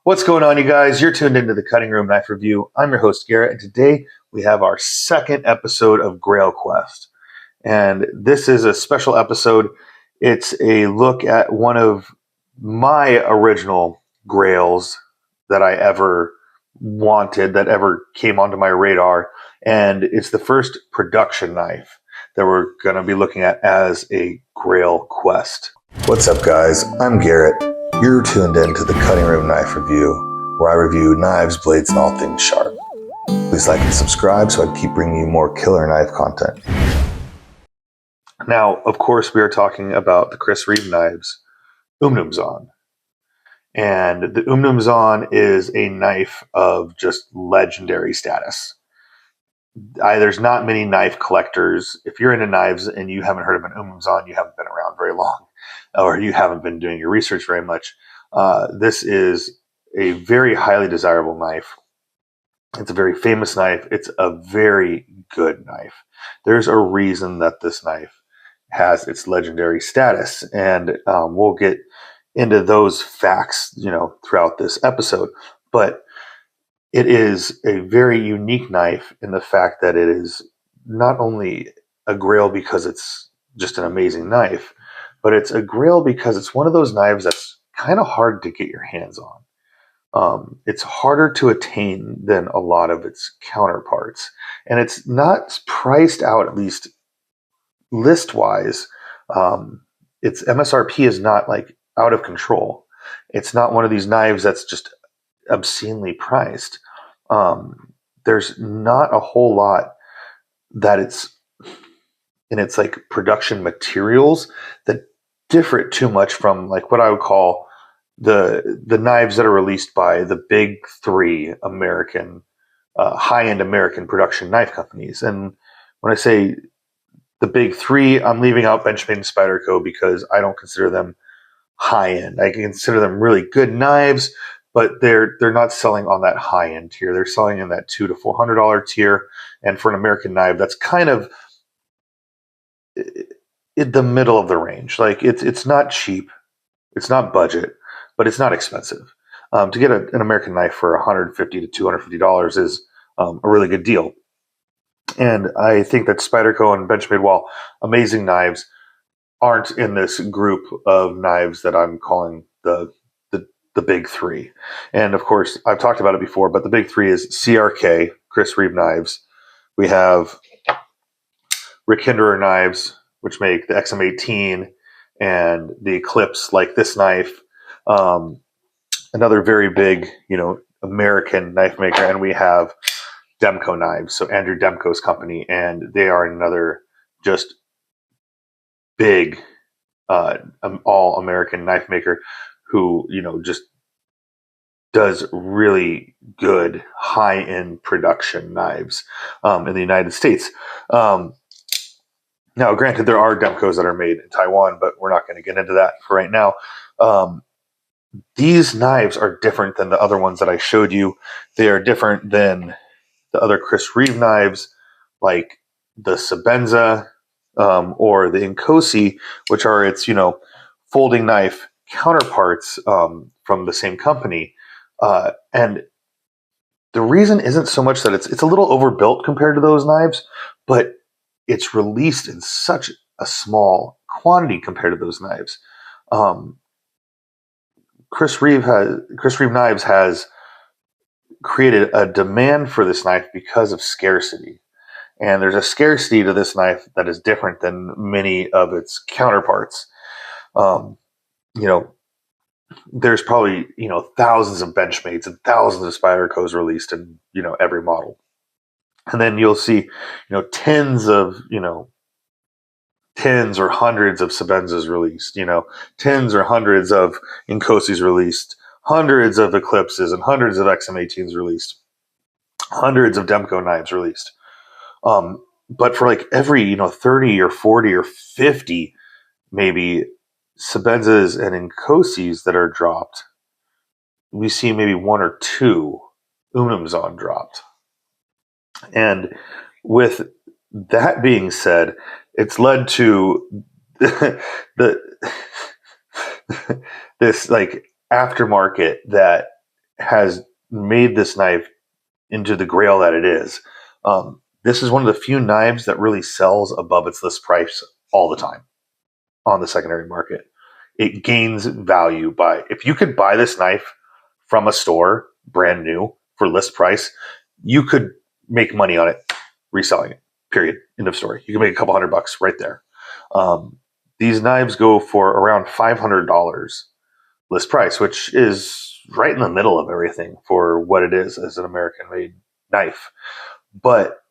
What's going on, you guys? You're tuned into the Cutting Room Knife Review. I'm your host, Garrett, and today we have our second episode of Grail Quest. And this is a special episode. It's a look at one of my original grails that I ever wanted, that ever came onto my radar. And it's the first production knife that we're going to be looking at as a Grail Quest. What's up, guys? I'm Garrett. You're tuned in to the Cutting Room Knife Review, where I review knives, blades, and all things sharp. Please like and subscribe so I can keep bringing you more killer knife content. Now, of course, we are talking about the Reeve knives, Umnumzaan. And the Umnumzaan is a knife of just legendary status. There's not many knife collectors. If you're into knives and you haven't heard of an Umnumzaan, you haven't been around very long, or you haven't been doing your research very much. This is a very highly desirable knife. It's a very famous knife. It's a very good knife. There's a reason that this knife has its legendary status, and we'll get into those facts, throughout this episode. But it is a very unique knife in the fact that it is not only a grail because it's just an amazing knife, but it's a grail because it's one of those knives that's kind of hard to get your hands on. It's harder to attain than a lot of its counterparts, and it's not priced out, at least list-wise. Its MSRP is not like out of control. It's not one of these knives that's just obscenely priced. There's not a whole lot that it's in its like production materials that differ too much from like what I would call the knives that are released by the big three American high-end American production knife companies. And when I say the big three, I'm leaving out Benchmade and Spyderco because I don't consider them high-end. I consider them really good knives, but they're not selling on that high-end tier. They're selling in that $200 to $400 tier. And for an American knife, that's kind of in the middle of the range. Like it's not cheap, it's not budget, but it's not expensive. To get an American knife for $150 to $250 is a really good deal. And I think that Spyderco and Benchmade, while amazing knives, aren't in this group of knives that I'm calling the big three. And of course, I've talked about it before, but the big three is CRK, Chris Reeve knives. We have Rick Hinderer knives, which make the XM18 and the Eclipse, like this knife. Another very big, American knife maker. And we have Demko knives, so Andrew Demko's company, and they are another just big all American knife maker who just does really good high end production knives in the United States. Now, granted, there are Demkos that are made in Taiwan, but we're not going to get into that for right now. These knives are different than the other ones that I showed you. They are different than the other Chris Reeve knives, like the Sebenza or the Inkosi, which are its, folding knife counterparts from the same company. And the reason isn't so much that it's a little overbuilt compared to those knives, but it's released in such a small quantity compared to those knives. Chris Reeve Knives has created a demand for this knife because of scarcity. And there's a scarcity to this knife that is different than many of its counterparts. There's probably, thousands of Benchmates and thousands of Spydercos released in, every model. And then you'll see, tens or hundreds of Sebenzas released, tens or hundreds of Inkosis released, hundreds of Eclipses and hundreds of XM18s released, hundreds of Demko knives released. But for like every, 30 or 40 or 50, maybe Sebenzas and Inkosis that are dropped, we see maybe one or two Umnumzaan dropped. And with that being said, it's led to this like aftermarket that has made this knife into the Grail that it is. This is one of the few knives that really sells above its list price all the time on the secondary market. It gains value by, if you could buy this knife from a store brand new for list price, you could make money on it reselling it. Period. End of story. You can make a couple $100 right there. These knives go for around $500 list price, which is right in the middle of everything for what it is as an American made knife. But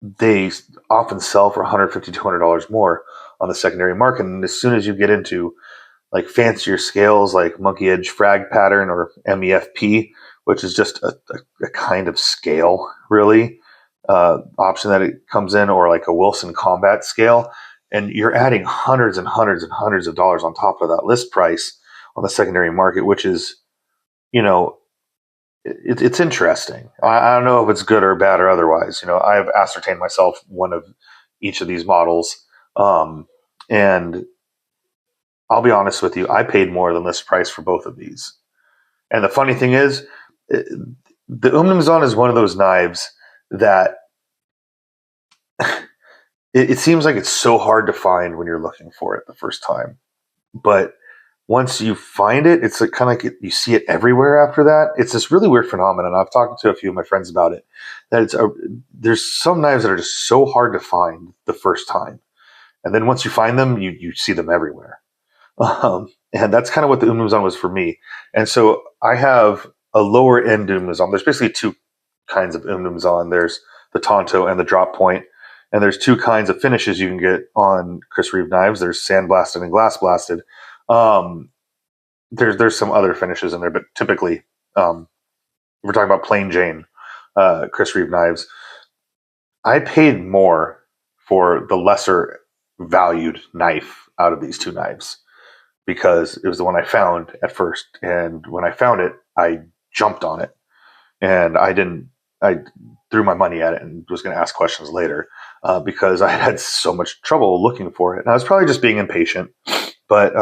they often sell for $150, $200 more on the secondary market. And as soon as you get into like fancier scales like monkey edge frag pattern or MEFP, which is just a kind of scale, really, option that it comes in, or like a Wilson combat scale, and you're adding hundreds and hundreds and hundreds of dollars on top of that list price on the secondary market, which is, it's interesting. I don't know if it's good or bad or otherwise. I've ascertained myself one of each of these models, and I'll be honest with you, I paid more than list price for both of these. And the funny thing is, the Umnumzaan is one of those knives that it seems like it's so hard to find when you're looking for it the first time. But once you find it, it's like, kind of like you see it everywhere after that. It's this really weird phenomenon. I've talked to a few of my friends about it. That there's some knives that are just so hard to find the first time. And then once you find them, you see them everywhere. And that's kind of what the Umnumzaan was for me. And so I have a lower end Umnumzaan. There's basically two kinds of Umnumzaan. There's the Tonto and the drop point. And there's two kinds of finishes you can get on Chris Reeve knives. There's sandblasted and glass blasted. There's some other finishes in there, but typically, we're talking about plain Jane Chris Reeve knives. I paid more for the lesser valued knife out of these two knives because it was the one I found at first. And when I found it, I jumped on it, and I threw my money at it and was going to ask questions later because I had so much trouble looking for it. And I was probably just being impatient, but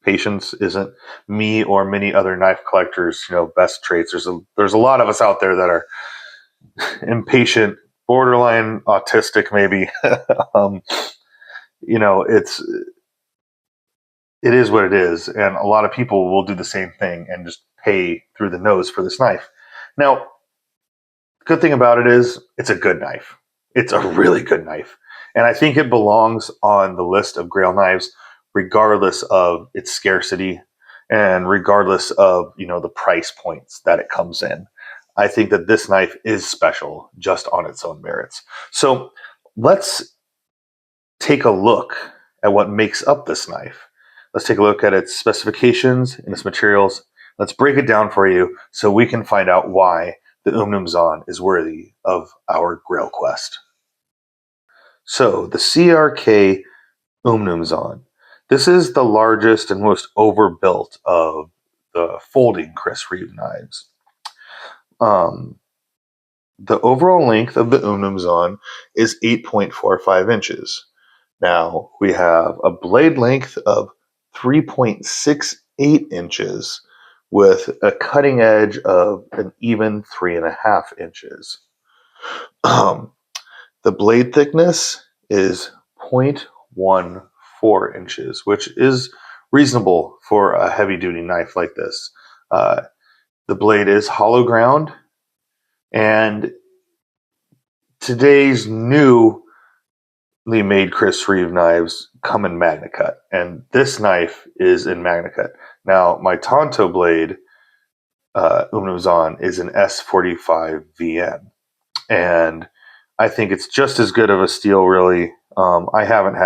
patience isn't me or many other knife collectors, best traits. There's a lot of us out there that are impatient, borderline autistic, maybe. It is what it is, and a lot of people will do the same thing and just pay through the nose for this knife. Now, the good thing about it is it's a good knife. It's a really good knife, and I think it belongs on the list of Grail knives, regardless of its scarcity and regardless of the price points that it comes in. I think that this knife is special just on its own merits. So let's take a look at what makes up this knife. Let's take a look at its specifications and its materials. Let's break it down for you so we can find out why the Umnumzaan is worthy of our Grail Quest. So the CRK Umnumzaan. This is the largest and most overbuilt of the folding Chris Reeve knives. The overall length of the Umnumzaan is 8.45 inches. Now we have a blade length of 3.68 inches with a cutting edge of an even 3.5 inches. The blade thickness is 0.14 inches, which is reasonable for a heavy-duty knife like this. The blade is hollow ground, and today's newly made Chris Reeve knives come in Magna Cut, and this knife is in Magna Cut. Now, my Tonto blade Umnumzaan is an S45 VN, and I think it's just as good of a steel, really. I haven't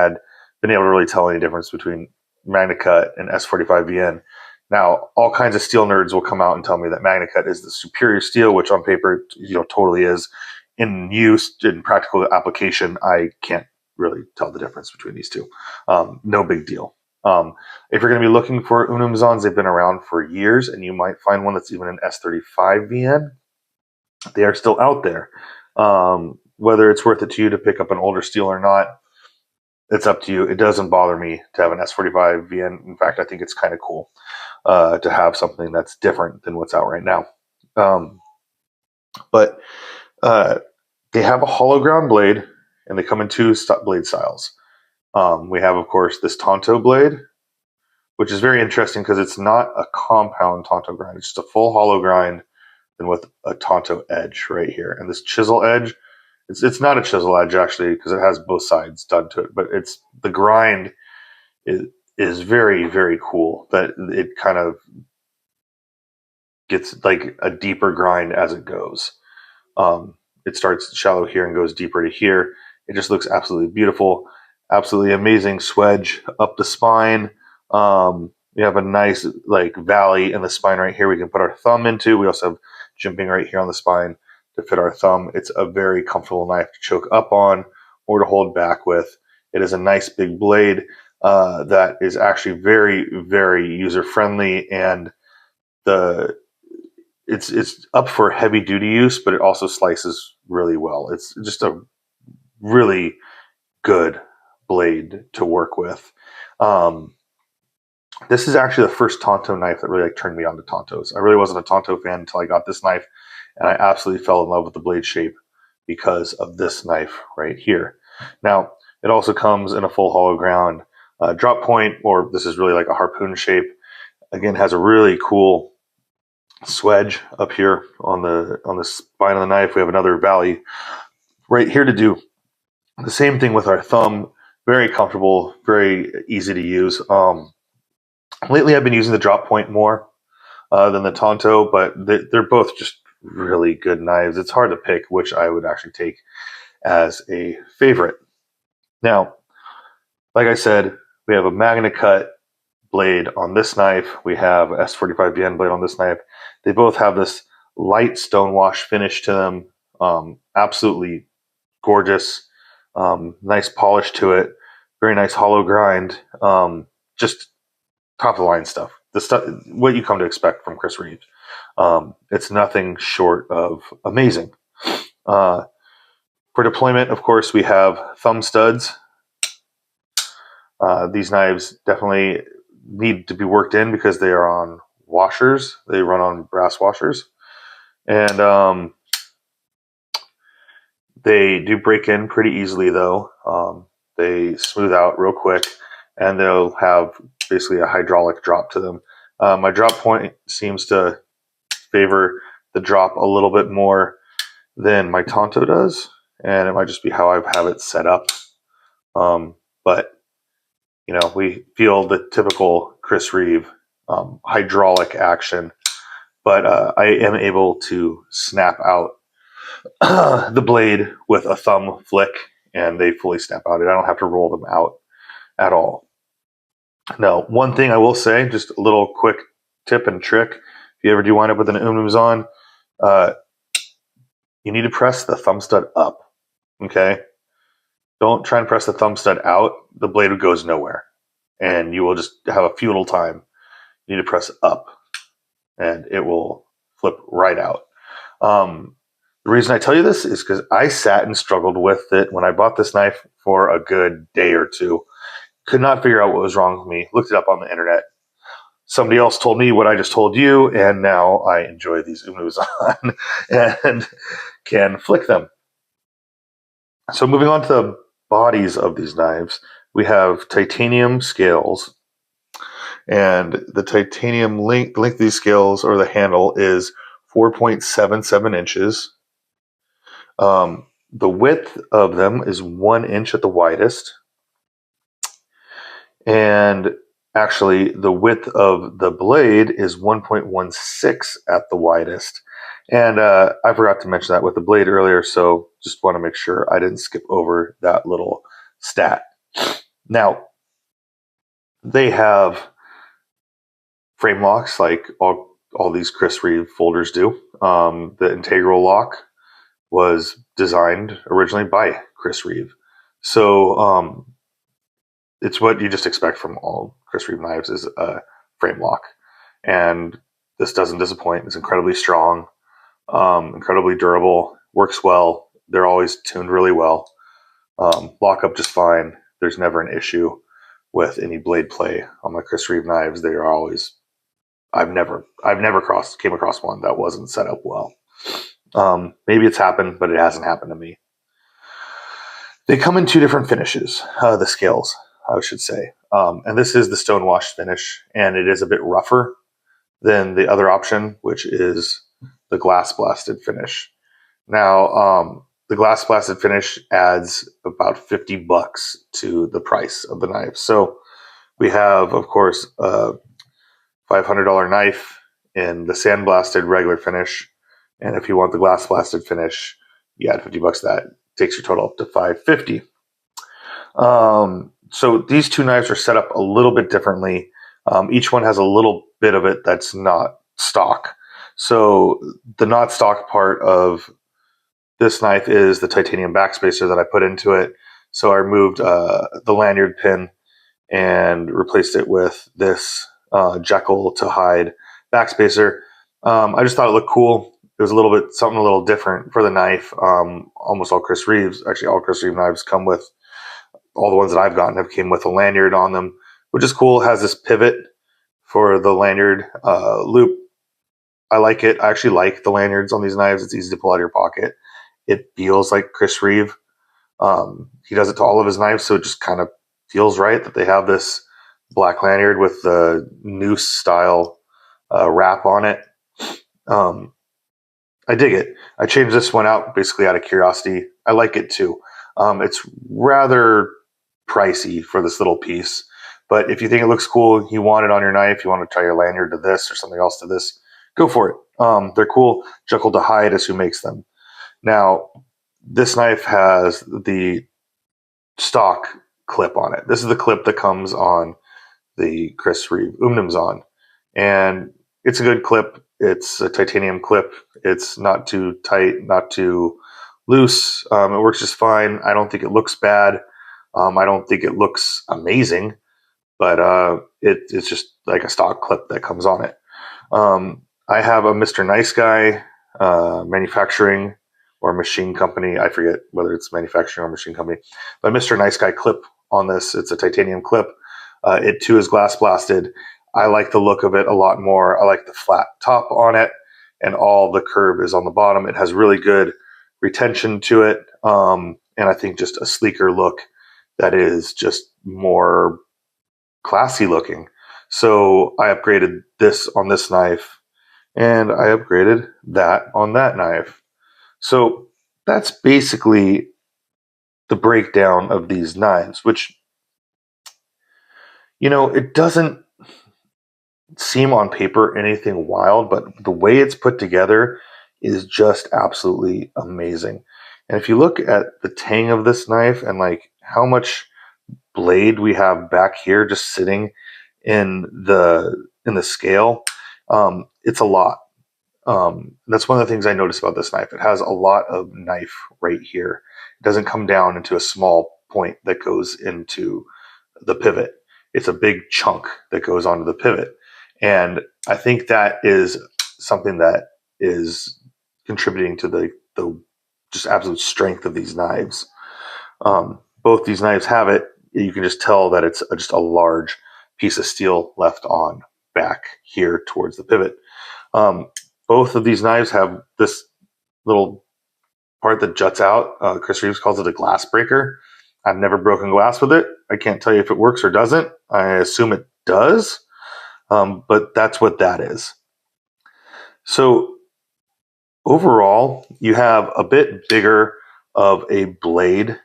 been able to really tell any difference between Magna Cut and S45 VN. Now, all kinds of steel nerds will come out and tell me that Magna Cut is the superior steel, which on paper, totally is. In use, in practical application, I can't really tell the difference between these two. No big deal. If you're going to be looking for Umnumzaans, they've been around for years, and you might find one that's even an S35 VN. They are still out there. Whether it's worth it to you to pick up an older steel or not, it's up to you. It doesn't bother me to have an S45 VN. In fact, I think it's kind of cool. to have something that's different than what's out right now. But they have a hollow ground blade, and they come in two blade styles. We have, of course, this Tonto blade, which is very interesting because it's not a compound Tonto grind. It's just a full hollow grind and with a Tonto edge right here. And this chisel edge, it's not a chisel edge actually because it has both sides done to it, but it's the grind is very, very cool that it kind of gets like a deeper grind as it goes. It starts shallow here and goes deeper to here. It just looks absolutely beautiful. Absolutely amazing swedge up the spine. We have a nice like valley in the spine right here we can put our thumb into. We also have jimping right here on the spine to fit our thumb. It's a very comfortable knife to choke up on or to hold back with. It is a nice big blade that is actually very, very user friendly, and it's up for heavy duty use, but it also slices really well. It's just a really good blade to work with. This is actually the first Tonto knife that really like turned me on to Tontos. I really wasn't a Tonto fan until I got this knife, and I absolutely fell in love with the blade shape because of this knife right here. Now, it also comes in a full hollow ground drop point, or this is really like a harpoon shape. Again, has a really cool swedge up here on the spine of the knife. We have another valley right here to do the same thing with our thumb. Very comfortable, very easy to use. Lately, I've been using the drop point more than the Tonto, but they're both just really good knives. It's hard to pick which I would actually take as a favorite. Now, like I said, we have a Magna Cut blade on this knife. We have S45VN blade on this knife. They both have this light stonewash finish to them. Absolutely gorgeous. Nice polish to it. Very nice hollow grind. Just top of the line stuff. The stuff, what you come to expect from Chris Reeve. It's nothing short of amazing. For deployment, of course, we have thumb studs. These knives definitely need to be worked in because they are on washers. They run on brass washers. And they do break in pretty easily, though. They smooth out real quick, and they'll have basically a hydraulic drop to them. My drop point seems to favor the drop a little bit more than my Tonto does, and it might just be how I have it set up. But we feel the typical Chris Reeve hydraulic action, but I am able to snap out the blade with a thumb flick, and they fully snap out. I don't have to roll them out at all. Now, one thing I will say, just a little quick tip and trick, if you ever do wind up with an Umnumzaan, you need to press the thumb stud up, okay? Don't try and press the thumb stud out. The blade goes nowhere, and you will just have a futile time. You need to press up, and it will flip right out. The reason I tell you this is because I sat and struggled with it when I bought this knife for a good day or two. Could not figure out what was wrong with me. Looked it up on the internet. Somebody else told me what I just told you, and now I enjoy these Umnumzaan and can flick them. So moving on to the bodies of these knives, we have titanium scales, and the titanium length of these scales, or the handle, is 4.77 inches. The width of them is 1 inch at the widest. And actually, the width of the blade is 1.16 at the widest. And I forgot to mention that with the blade earlier, so just want to make sure I didn't skip over that little stat. Now, they have frame locks like all these Chris Reeve folders do. The integral lock was designed originally by Chris Reeve. So it's what you just expect from all Chris Reeve knives is a frame lock. And this doesn't disappoint. It's incredibly strong, incredibly durable, works well. They're always tuned really well. Lock up just fine. There's never an issue with any blade play on my Chris Reeve knives. They are always I've never came across one that wasn't set up well. Maybe it's happened, but it hasn't happened to me. They come in two different finishes, the scales, I should say. And this is the stonewash finish, and it is a bit rougher than the other option, which is the glass blasted finish. Now, the glass blasted finish adds about $50 to the price of the knife. So we have, of course, a $500 knife in the sandblasted regular finish, and if you want the glass blasted finish, you add $50 to that. Takes your total up to $550. So these two knives are set up a little bit differently. Each one has a little bit of it that's not stock. So the not stock part of this knife is the titanium backspacer that I put into it. So I removed the lanyard pin and replaced it with this Jekyll to hide backspacer. I just thought it looked cool. It was something a little different for the knife. Almost all Chris Reeve knives come with, all the ones that I've gotten have came with a lanyard on them, which is cool. It has this pivot for the lanyard loop. I like it. I actually like the lanyards on these knives. It's easy to pull out of your pocket. It feels like Chris Reeve. He does it to all of his knives, so it just kind of feels right that they have this black lanyard with the noose style wrap on it. I dig it. I changed this one out basically out of curiosity. I like it too. It's rather pricey for this little piece, but if you think it looks cool, you want it on your knife, you want to tie your lanyard to this or something else to this, go for it. They're cool. Jekyll to Hyde is who makes them. Now, this knife has the stock clip on it. This is the clip that comes on the Chris Reeve Umnumzaan, and it's a good clip. It's a titanium clip. It's not too tight, not too loose. It works just fine. I don't think it looks bad. I don't think it looks amazing, but it's just like a stock clip that comes on it. I have a Mr. Nice Guy manufacturing or machine company. I forget whether it's manufacturing or machine company, but Mr. Nice Guy clip on this. It's a titanium clip. It too is glass blasted. I like the look of it a lot more. I like the flat top on it, and all the curve is on the bottom. It has really good retention to it, and I think just a sleeker look that is just more classy looking. So I upgraded this on this knife, and I upgraded that on that knife. So that's basically the breakdown of these knives, which, it doesn't seem on paper anything wild, but the way it's put together is just absolutely amazing. And if you look at the tang of this knife and like how much blade we have back here just sitting in the scale, it's a lot. That's one of the things I noticed about this knife. It has a lot of knife right here. It doesn't come down into a small point that goes into the pivot. It's a big chunk that goes onto the pivot. And I think that is something that is contributing to the just absolute strength of these knives. Both these knives have it. You can just tell that it's just a large piece of steel left on back here towards the pivot. Both of these knives have this little part that juts out. Chris Reeves calls it a glass breaker. I've never broken glass with it. I can't tell you if it works or doesn't. I assume it does, but that's what that is. So overall, you have a bit bigger of a blade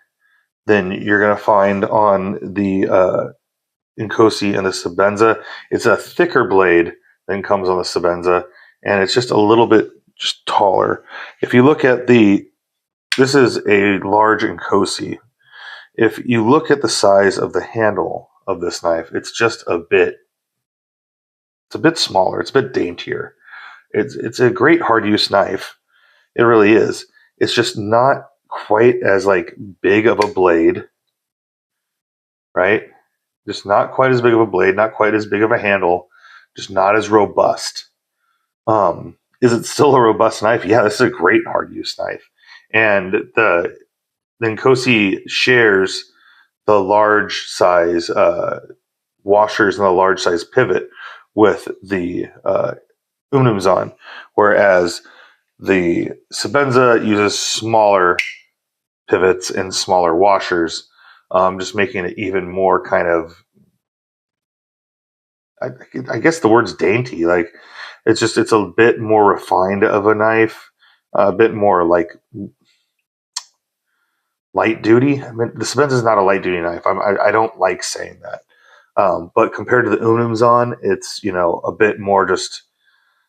than you're going to find on the Inkosi and the Sebenza. It's a thicker blade than comes on the Sebenza, and it's just a little bit just taller. If you look at this is a large Inkosi. If you look at the size of the handle of this knife, it's a bit smaller. It's a bit daintier. It's a great hard use knife. It really is. It's just not quite as like big of a blade, right? Just not quite as big of a blade, not quite as big of a handle, just not as robust. Is it still a robust knife? Yeah, this is a great hard use knife. And the Nkosi shares the large size washers and the large size pivot with the Umnumzaan, whereas the Sebenza uses smaller pivots and smaller washers, just making it even more kind of, I guess the word's dainty. Like it's a bit more refined of a knife, a bit more like light duty. I mean, the Sebenza is not a light duty knife. I don't like saying that. But compared to the Umnumzaan, it's a bit more just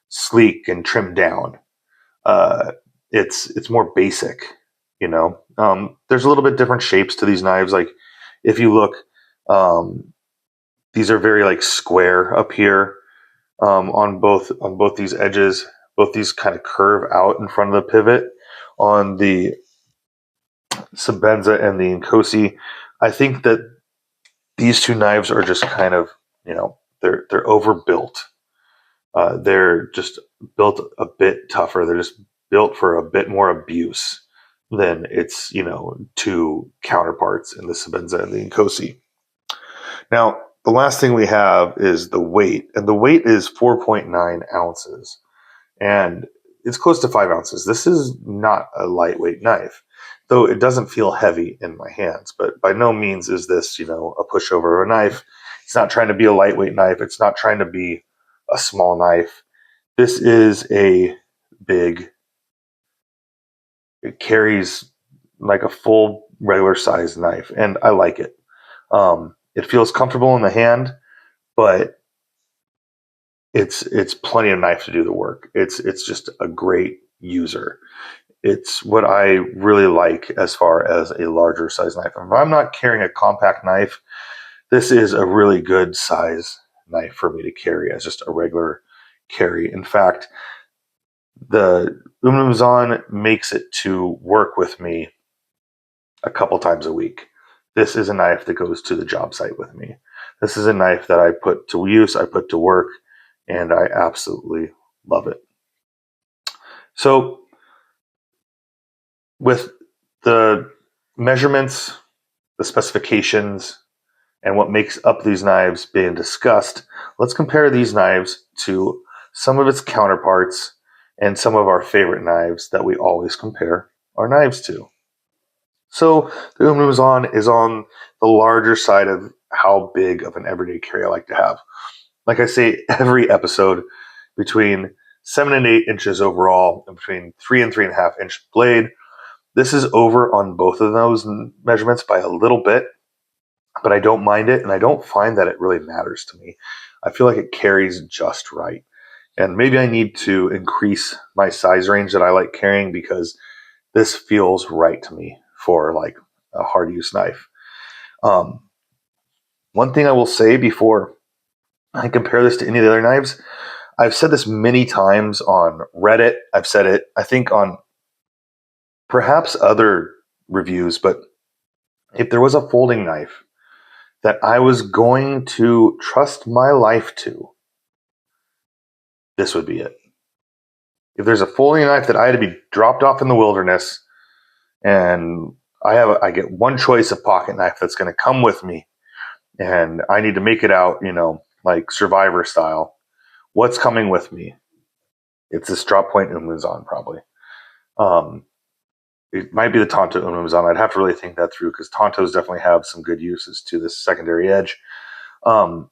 sleek and trimmed down. Uh, it's more basic. There's a little bit different shapes to these knives. Like if you look, these are very like square up here on both these edges. Both these kind of curve out in front of the pivot. On the Sebenza and the Nkosi, I think that these two knives are just kind of, they're overbuilt. They're just built a bit tougher. They're just built for a bit more abuse than its, two counterparts in the Sebenza and the Nkosi. Now, the last thing we have is the weight, and the weight is 4.9 ounces, and it's close to 5 ounces. This is not a lightweight knife, though it doesn't feel heavy in my hands, but by no means is this, a pushover of a knife. It's not trying to be a lightweight knife. It's not trying to be a small knife. This is a big, it carries like a full regular sized knife, and I like it. It feels comfortable in the hand, but it's plenty of knife to do the work. It's just a great user. It's what I really like as far as a larger size knife. If I'm not carrying a compact knife, this is a really good size knife for me to carry as just a regular carry. In fact, the Umnumzaan makes it to work with me a couple times a week. This is a knife that goes to the job site with me. This is a knife that I put to use, I put to work, and I absolutely love it. So, with the measurements, the specifications, and what makes up these knives being discussed, let's compare these knives to some of its counterparts and some of our favorite knives that we always compare our knives to. So the Umnumzaan is on the larger side of how big of an everyday carry I like to have. Like I say every episode, between 7 and 8 inches overall and between 3 and 3.5 inch blade. This is over on both of those measurements by a little bit, but I don't mind it, and I don't find that it really matters to me. I feel like it carries just right. And maybe I need to increase my size range that I like carrying, because this feels right to me for like a hard use knife. One thing I will say before I compare this to any of the other knives, I've said this many times on Reddit. I've said it, I think, on perhaps other reviews, but if there was a folding knife that I was going to trust my life to, this would be it. If there's a folding knife that I had to be dropped off in the wilderness, and I get one choice of pocket knife that's going to come with me, and I need to make it out, like Survivor style, what's coming with me? It's this drop point Umnumzaan, probably. It might be the Tonto Umnumzaan. I'd have to really think that through, because Tontos definitely have some good uses to this secondary edge. But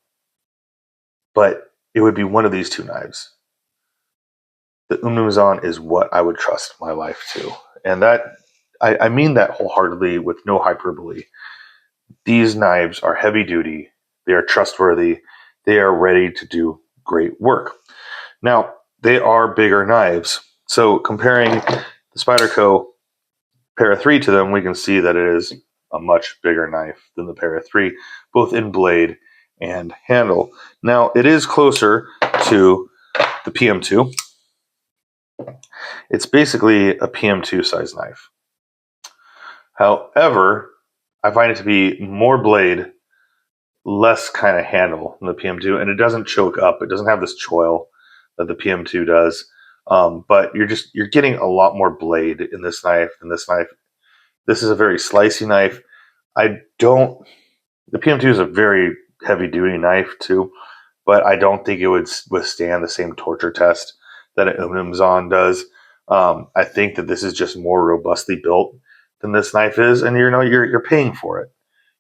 it would be one of these two knives. The Umnumzaan is what I would trust my life to. And that, I mean that wholeheartedly with no hyperbole. These knives are heavy duty. They are trustworthy. They are ready to do great work. Now, they are bigger knives. So comparing the Spyderco Para 3 to them, we can see that it is a much bigger knife than the Para 3, both in blade and handle. Now, it is closer to the PM2. It's basically a PM2 size knife. However, I find it to be more blade, less kind of handle than the PM2, and it doesn't choke up. It doesn't have this choil that the PM2 does. But you're getting a lot more blade in this knife than this knife. This is a very slicey knife. The PM2 is a very heavy duty knife too, but I don't think it would withstand the same torture test that an Umnumzaan does. I think that this is just more robustly built than this knife is, and you're paying for it.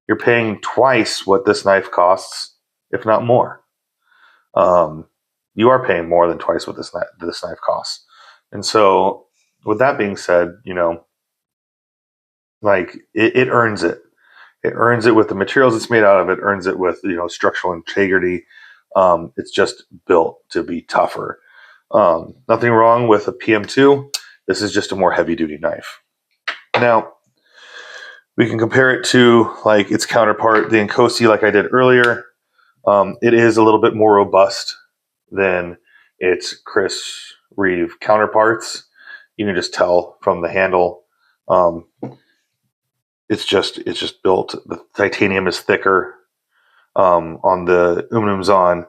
You're paying twice what this knife costs, if not more. You are paying more than twice what this knife costs. And so, with that being said, like it earns it. It earns it with the materials it's made out of. It earns it with structural integrity. It's just built to be tougher. Nothing wrong with a PM2. This is just a more heavy duty knife. Now, we can compare it to like its counterpart, the Nkosi, like I did earlier. It is a little bit more robust than its Chris Reeve counterparts. You can just tell from the handle. It's just built. The titanium is thicker on the Umnumzaan.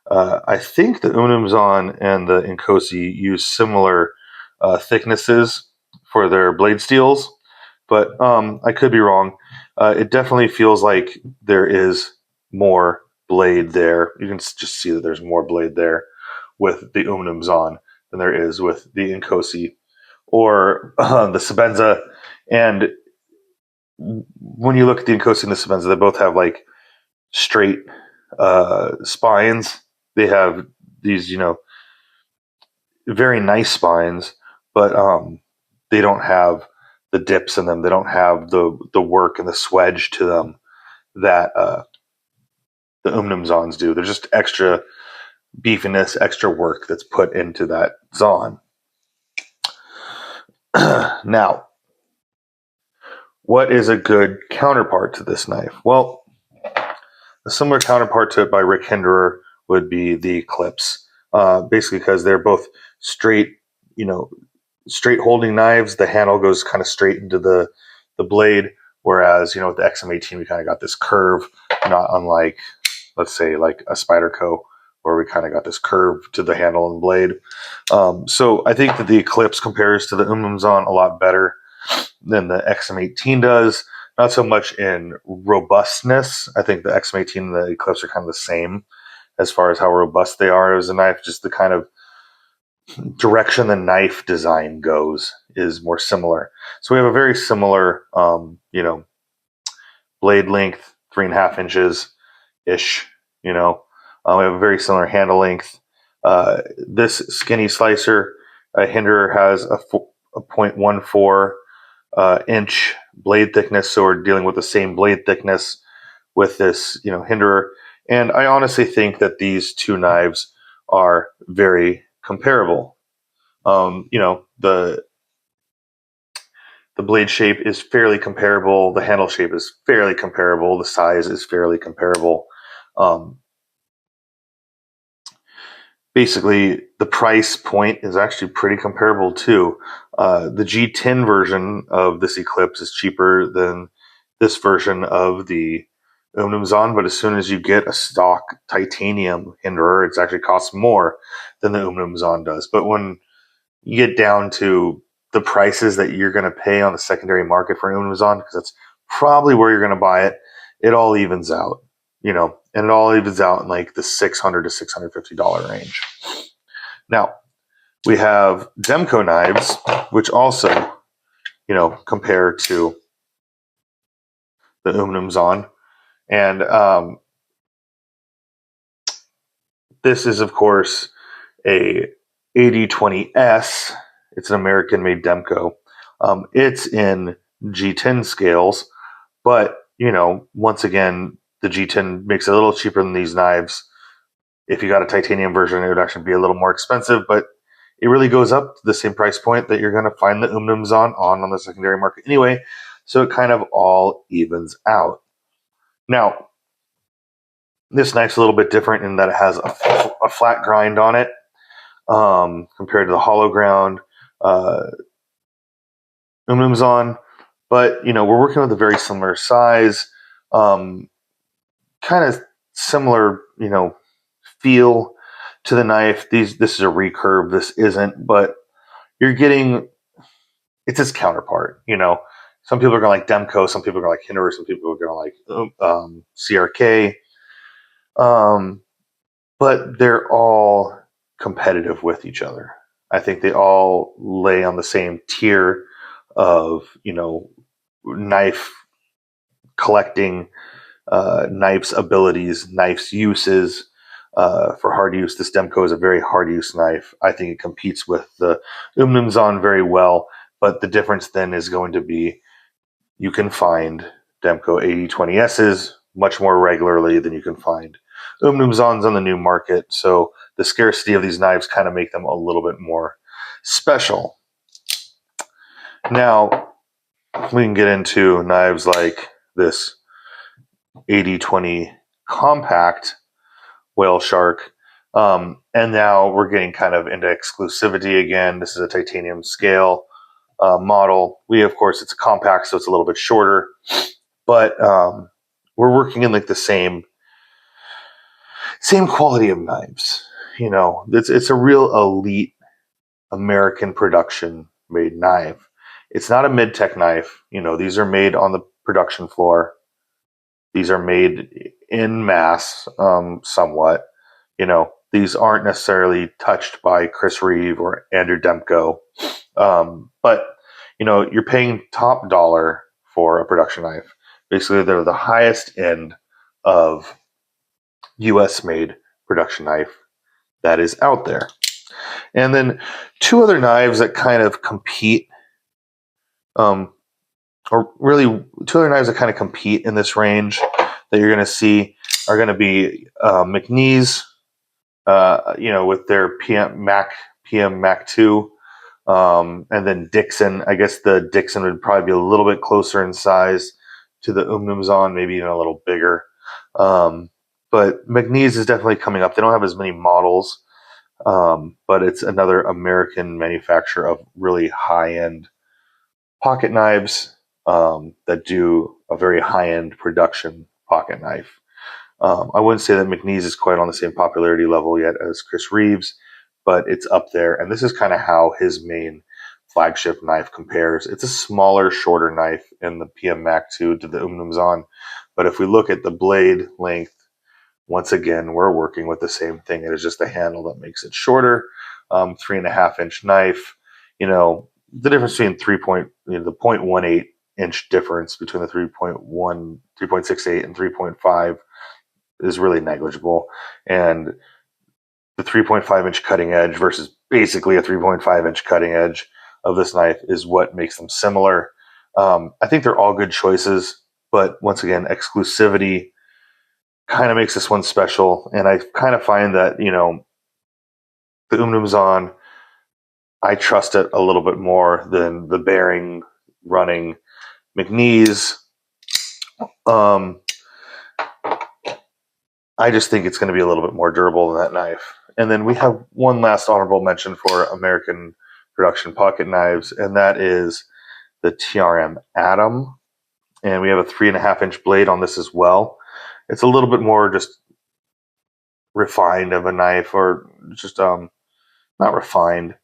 I think the Umnumzaan and the Nkosi use similar thicknesses for their blade steels, but I could be wrong. It definitely feels like there is more blade there. You can just see that there's more blade there with the Umnumzaan than there is with the Nkosi or the Sebenza. And when you look at the Nkosi and the Sebenza, they both have like straight spines. They have these, very nice spines, but they don't have the dips in them. They don't have the work and the swedge to them that the Umnumzaans do. They're just extra beefiness, extra work that's put into that Zaan. Now, what is a good counterpart to this knife? Well, a similar counterpart to it by Rick Hinderer would be the Eclipse, basically because they're both straight, straight holding knives. The handle goes kind of straight into the blade, whereas with the XM18 we kind of got this curve, not unlike, let's say, like a Spyderco, where we kind of got this curve to the handle and blade. So I think that the Eclipse compares to the Umnumzaan a lot better than the XM18 does. Not so much in robustness. I think the XM18 and the Eclipse are kind of the same as far as how robust they are as a knife. Just the kind of direction the knife design goes is more similar. So we have a very similar, blade length, 3.5 inches ish. We have a very similar handle length. This skinny slicer, Hinderer has a 0.14 inch blade thickness, so we're dealing with the same blade thickness with this, Hinderer. And I honestly think that these two knives are very comparable. The blade shape is fairly comparable. The handle shape is fairly comparable. The size is fairly comparable. Basically, the price point is actually pretty comparable too. The G10 version of this Eclipse is cheaper than this version of the Umnumzaan, but as soon as you get a stock titanium Hinderer, it actually costs more than the Umnumzaan does. But when you get down to the prices that you're going to pay on the secondary market for an Umnumzaan, because that's probably where you're going to buy it, it all evens out, and it all evens out in like the $600 to $650 range. Now, we have Demko knives, which also, compare to the Umnumzaan. And this is, of course, a 8020S. It's an American-made Demko. It's in G10 scales, but, once again, the G10 makes it a little cheaper than these knives. If you got a titanium version, it would actually be a little more expensive, but it really goes up to the same price point that you're going to find the Umnumzaan on the secondary market anyway. So it kind of all evens out. Now, this knife's a little bit different in that it has a flat grind on it compared to the hollow ground Umnumzaan. But, we're working with a very similar size, kind of similar, feel to the knife. This is a recurve. This isn't, but you're getting, it's its counterpart. Some people are going to like Demko, some people are going to like Hinderer, some people are going to like CRK. but they're all competitive with each other. I think they all lay on the same tier of, knife collecting, knife's abilities, knife's uses. For hard use, this Demko is a very hard use knife. I think it competes with the Umnumzaan very well, but the difference then is going to be you can find Demko 8020Ss much more regularly than you can find Umnumzaans on the new market. So the scarcity of these knives kind of make them a little bit more special. Now, we can get into knives like this 8020 compact whale shark. And now we're getting kind of into exclusivity again. This is a titanium scale model. Of course, it's a compact, so it's a little bit shorter, but we're working in like the same quality of knives. It's a real elite American production made knife. It's not a mid-tech knife. These are made on the production floor. These are made in mass, somewhat. These aren't necessarily touched by Chris Reeve or Andrew Demko. But, you're paying top dollar for a production knife. Basically, they're the highest end of US made production knife that is out there. And then two other knives that kind of compete, or really two other knives that kind of compete in this range that you're going to see are going to be McNeese, with their PM Mac 2, and then Dixon. I guess the Dixon would probably be a little bit closer in size to the Umnumzaan, maybe even a little bigger. But McNeese is definitely coming up. They don't have as many models, but it's another American manufacturer of really high-end pocket knives that do a very high-end production pocket knife. I wouldn't say that McNeese is quite on the same popularity level yet as Chris Reeves, but it's up there. And this is kind of how his main flagship knife compares. It's a smaller, shorter knife in the PM Mac 2 to the Umnumzaan. But if we look at the blade length, once again, we're working with the same thing. It is just the handle that makes it shorter. 3.5-inch knife. The difference between the 0.18 inch difference between the 3.68 and 3.5 is really negligible. And the 3.5-inch cutting edge versus basically a 3.5-inch cutting edge of this knife is what makes them similar. I think they're all good choices, but once again, exclusivity kind of makes this one special. And I kind of find that, the Umnumzaan, I trust it a little bit more than the bearing running McNeese. I just think it's going to be a little bit more durable than that knife. And then we have one last honorable mention for American production pocket knives, and that is the TRM Atom. And we have a 3.5-inch blade on this as well. It's a little bit more just refined of a knife, or just not refined,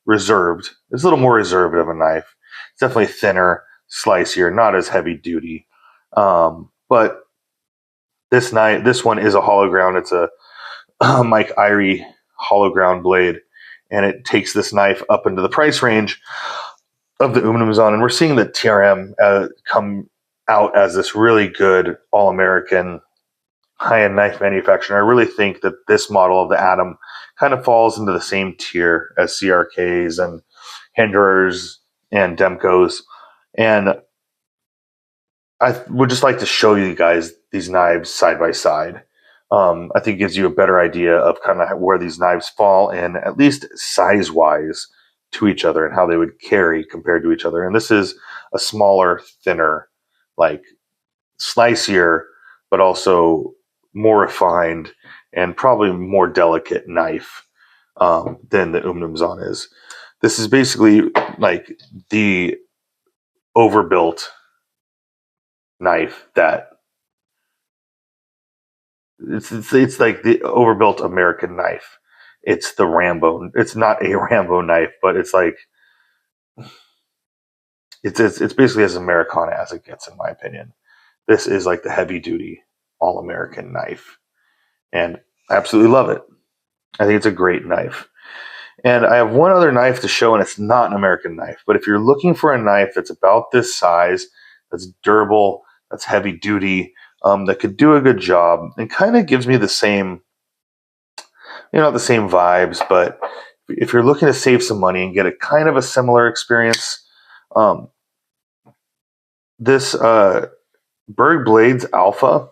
reserved. It's a little more reserved of a knife. It's definitely thinner, slicier, not as heavy duty. But this one is a hollow ground. It's a Mike Irie hollow ground blade, and it takes this knife up into the price range of the Umnumzaan. And we're seeing the TRM come out as this really good all-American high-end knife manufacturer. I really think that this model of the Atom kind of falls into the same tier as CRKs and Hinderers and Demkos. And I would just like to show you guys these knives side by side. I think it gives you a better idea of kind of where these knives fall in, at least size-wise, to each other and how they would carry compared to each other. And this is a smaller, thinner, like slicier, but also more refined and probably more delicate knife than the Umnumzaan is. This is basically like the overbuilt knife that it's like the overbuilt American knife. It's the Rambo. It's not a Rambo knife, but it's like it's basically as Americana as it gets, in my opinion. This is like the heavy duty all American knife, and I absolutely love it. I think it's a great knife. And I have one other knife to show, and it's not an American knife. But if you're looking for a knife that's about this size, that's durable, that's heavy duty, that could do a good job, and kind of gives me the same, not the same vibes, but if you're looking to save some money and get a kind of a similar experience, um, this Berg Blades Alpha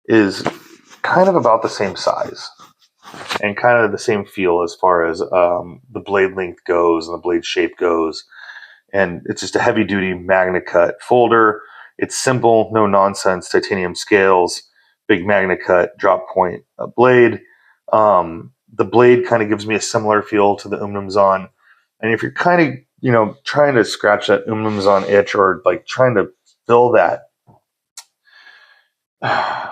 is kind of about the same size and kind of the same feel as far as the blade length goes and the blade shape goes. And it's just a heavy duty magna cut folder. It's simple, no nonsense, titanium scales, big magna cut drop point blade. The blade kind of gives me a similar feel to the Umnumzaan. And if you're kind of, trying to scratch that Umnumzaan itch, or like trying to fill that,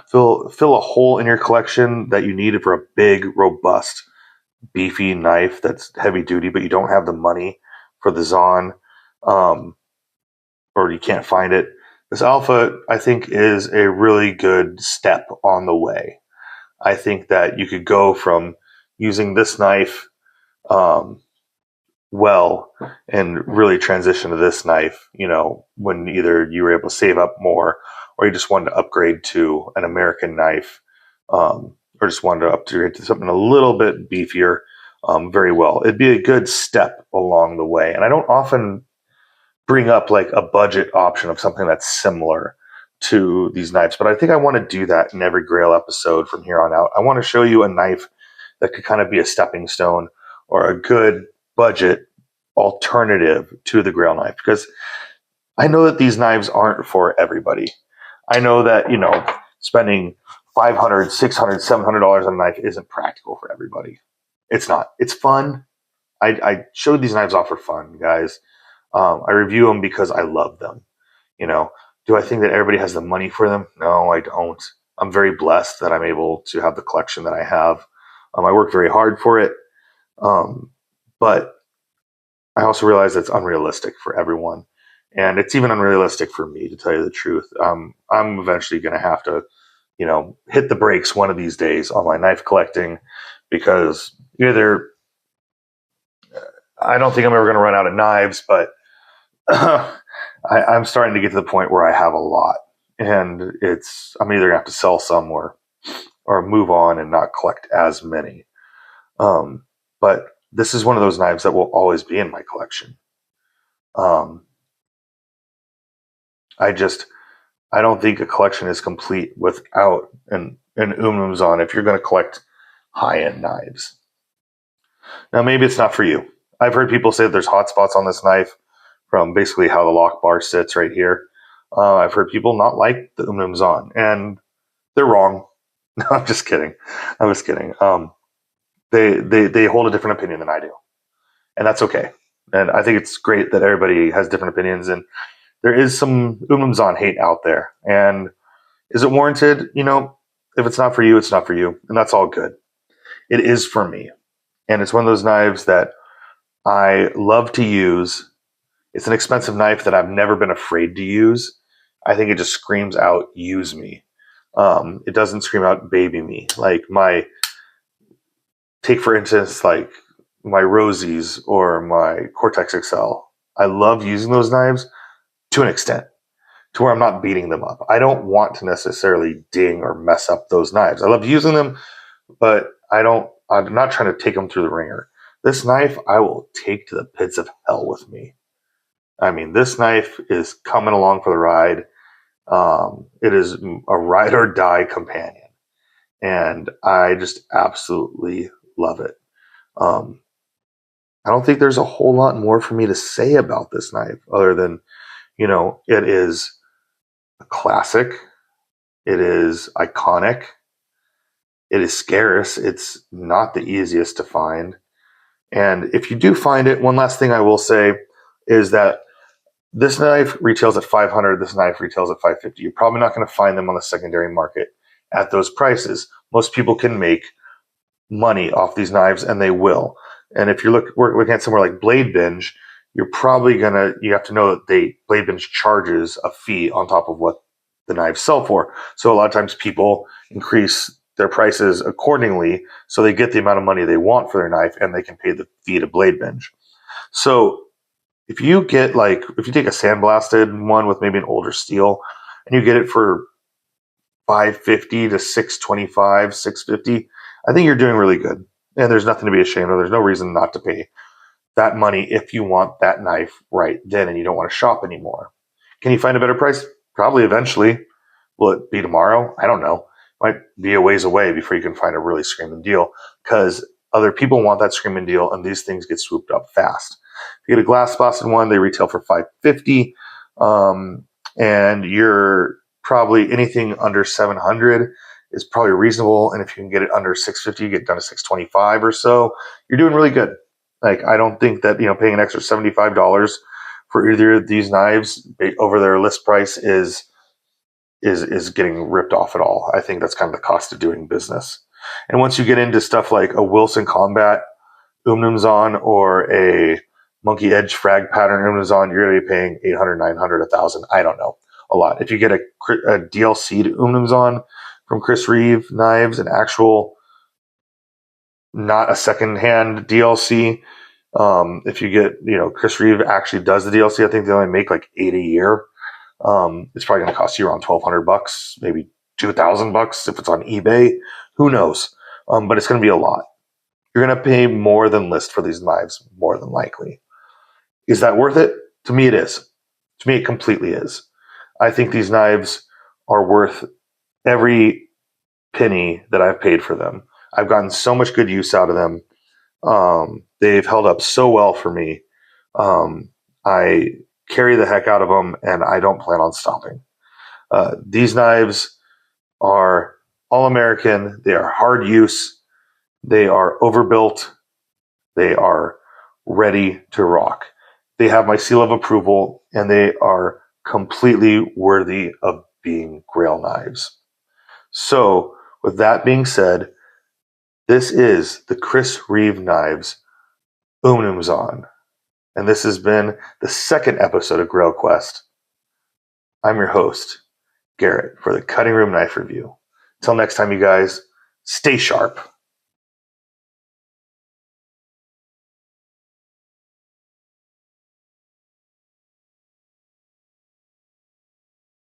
fill a hole in your collection that you need for a big, robust, beefy knife that's heavy duty, but you don't have the money for the Zaan, um, or you can't find it, this Alpha, I think, is a really good step on the way. I think that you could go from using this knife um, well and really transition to this knife, when either you were able to save up more or you just wanted to upgrade to an American knife, or just wanted to upgrade to something a little bit beefier, very well. It'd be a good step along the way. And I don't often bring up like a budget option of something that's similar to these knives, but I think I want to do that in every Grail episode from here on out. I want to show you a knife that could kind of be a stepping stone or a good budget alternative to the Grail knife, because I know that these knives aren't for everybody. I know that, spending $500, $600, $700 on a knife isn't practical for everybody. It's not. It's fun. I showed these knives off for fun, guys. I review them because I love them. You know, do I think that everybody has the money for them? No, I don't. I'm very blessed that I'm able to have the collection that I have. I work very hard for it, but I also realize it's unrealistic for everyone, and it's even unrealistic for me, to tell you the truth. I'm eventually going to have to, hit the brakes one of these days on my knife collecting, because either I don't think I'm ever going to run out of knives, but I'm starting to get to the point where I have a lot, and I'm either gonna have to sell some or move on and not collect as many. But this is one of those knives that will always be in my collection. Um, I don't think a collection is complete without an Umnumzaan if you're going to collect high end knives. Now, maybe it's not for you. I've heard people say that there's hot spots on this knife from basically how the lock bar sits right here. I've heard people not like the Umnumzaan, and they're wrong. No, I'm just kidding. I'm just kidding. They hold a different opinion than I do, and that's okay. And I think it's great that everybody has different opinions, and there is some Umnumzaan hate out there. And is it warranted? If it's not for you, it's not for you, and that's all good. It is for me, and it's one of those knives that I love to use. It's an expensive knife that I've never been afraid to use. I think it just screams out, use me. It doesn't scream out, baby me. Take for instance, like my Rosies or my Cortex XL. I love using those knives to an extent, to where I'm not beating them up. I don't want to necessarily ding or mess up those knives. I love using them, but I'm not trying to take them through the ringer. This knife, I will take to the pits of hell with me. I mean, this knife is coming along for the ride. It is a ride or die companion, and I just absolutely love it. Um, I don't think there's a whole lot more for me to say about this knife other than, it is a classic. It is iconic. It is scarce. It's not the easiest to find. And if you do find it, one last thing I will say is that this knife retails at $500. This knife retails at $550. You're probably not going to find them on the secondary market at those prices. Most people can make money off these knives, and they will. And if we're looking at somewhere like Blade Binge, you have to know that Blade Binge charges a fee on top of what the knives sell for. So a lot of times people increase their prices accordingly so they get the amount of money they want for their knife and they can pay the fee to blade binge. So if you take a sandblasted one with maybe an older steel and you get it for $550 to $625, $650, I think you're doing really good. And there's nothing to be ashamed of. There's no reason not to pay that money if you want that knife right then and you don't want to shop anymore. Can you find a better price? Probably eventually. Will it be tomorrow? I don't know. Might be a ways away before you can find a really screaming deal because other people want that screaming deal and these things get swooped up fast. If you get a glass blasted one, they retail for $550, and you're probably anything under $700 is probably reasonable. And if you can get it under $650, you get down to $625 or so, you're doing really good. Like, I don't think that, paying an extra $75 for either of these knives over their list price is getting ripped off at all. I think that's kind of the cost of doing business. And once you get into stuff like a Wilson Combat Umnumzaan or a Monkey Edge Frag Pattern Umnumzaan, you're going to be paying $800, $900, $1,000. I don't know, a lot. If you get a DLC'd Umnumzaan from Chris Reeve Knives, an actual, not a secondhand DLC. If you get, Chris Reeve actually does the DLC. I think they only make like 8 a year. It's probably going to cost you around $1,200, maybe $2,000 if it's on eBay. Who knows? But it's going to be a lot. You're going to pay more than list for these knives, more than likely. Is that worth it? To me, it is. To me, it completely is. I think these knives are worth every penny that I've paid for them. I've gotten so much good use out of them. They've held up so well for me. I carry the heck out of them, and I don't plan on stopping. These knives are all American. They are hard use. They are overbuilt. They are ready to rock. They have my seal of approval, and they are completely worthy of being Grail knives. So, with that being said, this is the Chris Reeve Knives Umnumzaan. And this has been the second episode of Grail Quest. I'm your host, Garrett, for the Cutting Room Knife Review. Until next time, you guys, stay sharp.